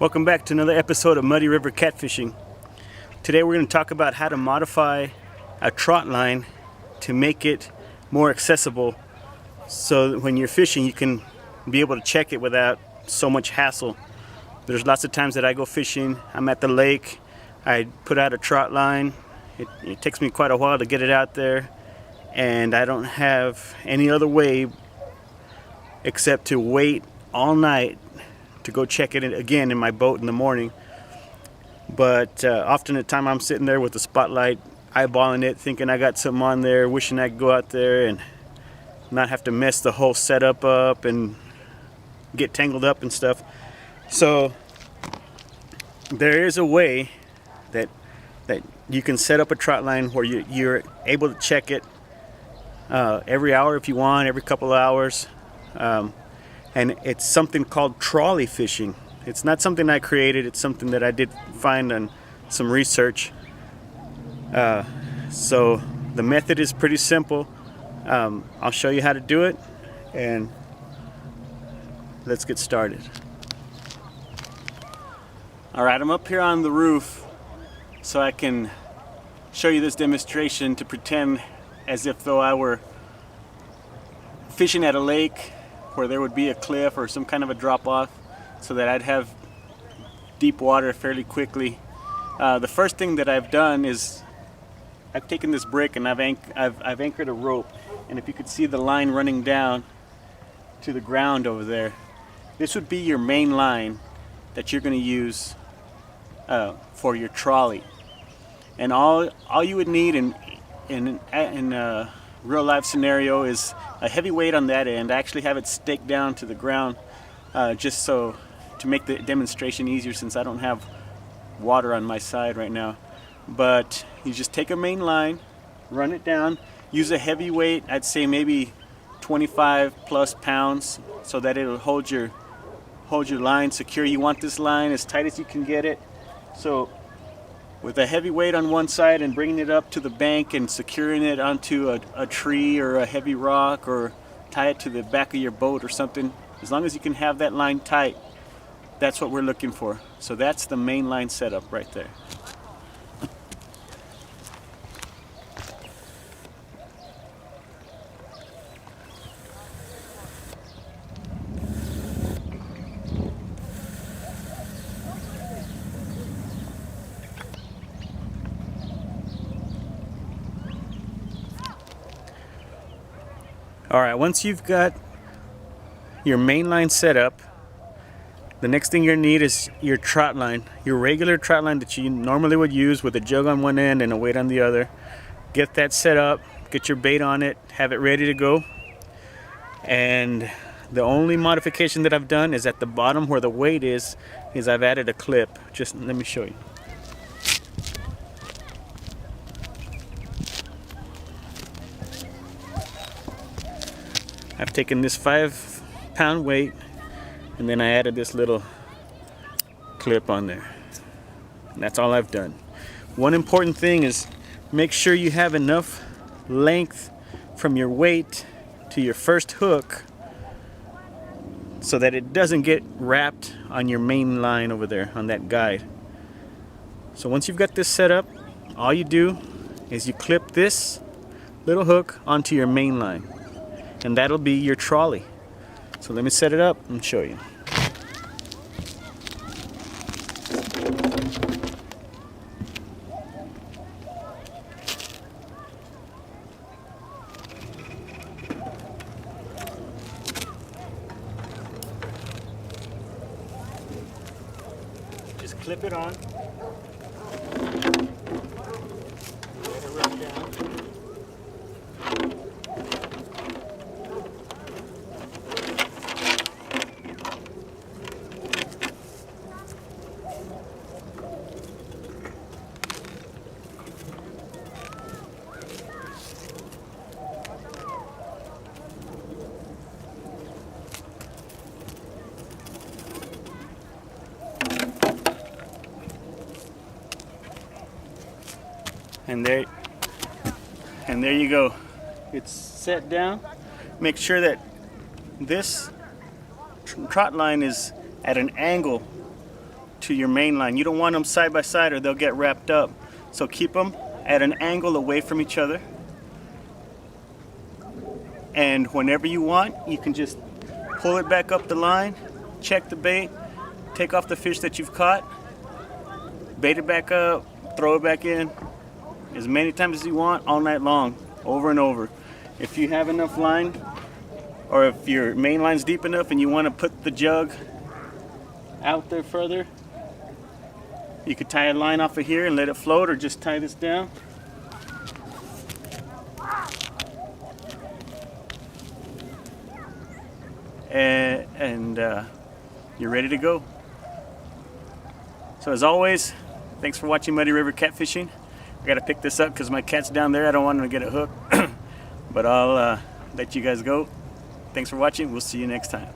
Welcome back to another episode of Muddy River Catfishing. Today we're going to talk about how to modify a trot line to make it more accessible so that when you're fishing you can be able to check it without so much hassle. There's lots of times that I go fishing, I'm at the lake, I put out a trot line, it takes me quite a while to get it out there, and I don't have any other way except to wait all night to go check it again in my boat in the morning. But often at the time I'm sitting there with the spotlight, eyeballing it, thinking I got something on there, wishing I could go out there and not have to mess the whole setup up and get tangled up and stuff. So there is a way that you can set up a trot line where you're able to check it every hour if you want, every couple of hours. And it's something called trolley fishing. It's not something I created, it's something that I did find on some research. So the method is pretty simple. I'll show you how to do it, and let's get started. Alright, I'm up here on the roof so I can show you this demonstration to pretend as if though I were fishing at a lake where there would be a cliff or some kind of a drop-off, so that I'd have deep water fairly quickly. The first thing that I've done is I've taken this brick and I've anchored a rope, and if you could see the line running down to the ground over there, this would be your main line that you're going to use for your trolley. And all you would need in a real life scenario is a heavy weight on that end. I actually have it staked down to the ground just so to make the demonstration easier, since I don't have water on my side right now. But you just take a main line, run it down, use a heavy weight, I'd say maybe 25 plus pounds, so that it'll hold your line secure. You want this line as tight as you can get it. So with a heavy weight on one side and bringing it up to the bank and securing it onto a tree or a heavy rock, or tie it to the back of your boat or something, as long as you can have that line tight, that's what we're looking for. So that's the main line setup right there. Alright, once you've got your main line set up, the next thing you're going to need is your trot line, your regular trot line that you normally would use with a jug on one end and a weight on the other. Get that set up, get your bait on it, have it ready to go. And the only modification that I've done is at the bottom where the weight is I've added a clip. Just let me show you. I've taken this 5-pound weight and then I added this little clip on there. And that's all I've done. One important thing is make sure you have enough length from your weight to your first hook so that it doesn't get wrapped on your main line over there on that guide. So once you've got this set up, all you do is you clip this little hook onto your main line, and that'll be your trolley. So let me set it up and show you. Just clip it on. Let it run down. And there you go. It's set down. Make sure that this trot line is at an angle to your main line. You don't want them side by side or they'll get wrapped up. So keep them at an angle away from each other. And whenever you want, you can just pull it back up the line, check the bait, take off the fish that you've caught, bait it back up, throw it back in as many times as you want all night long, over and over. If you have enough line, or if your main line's deep enough and you want to put the jug out there further, you could tie a line off of here and let it float, or just tie this down. And you're ready to go. So as always, thanks for watching Muddy River Catfishing. I gotta pick this up because my cat's down there. I don't want him to get a hook. But I'll let you guys go. Thanks for watching. We'll see you next time.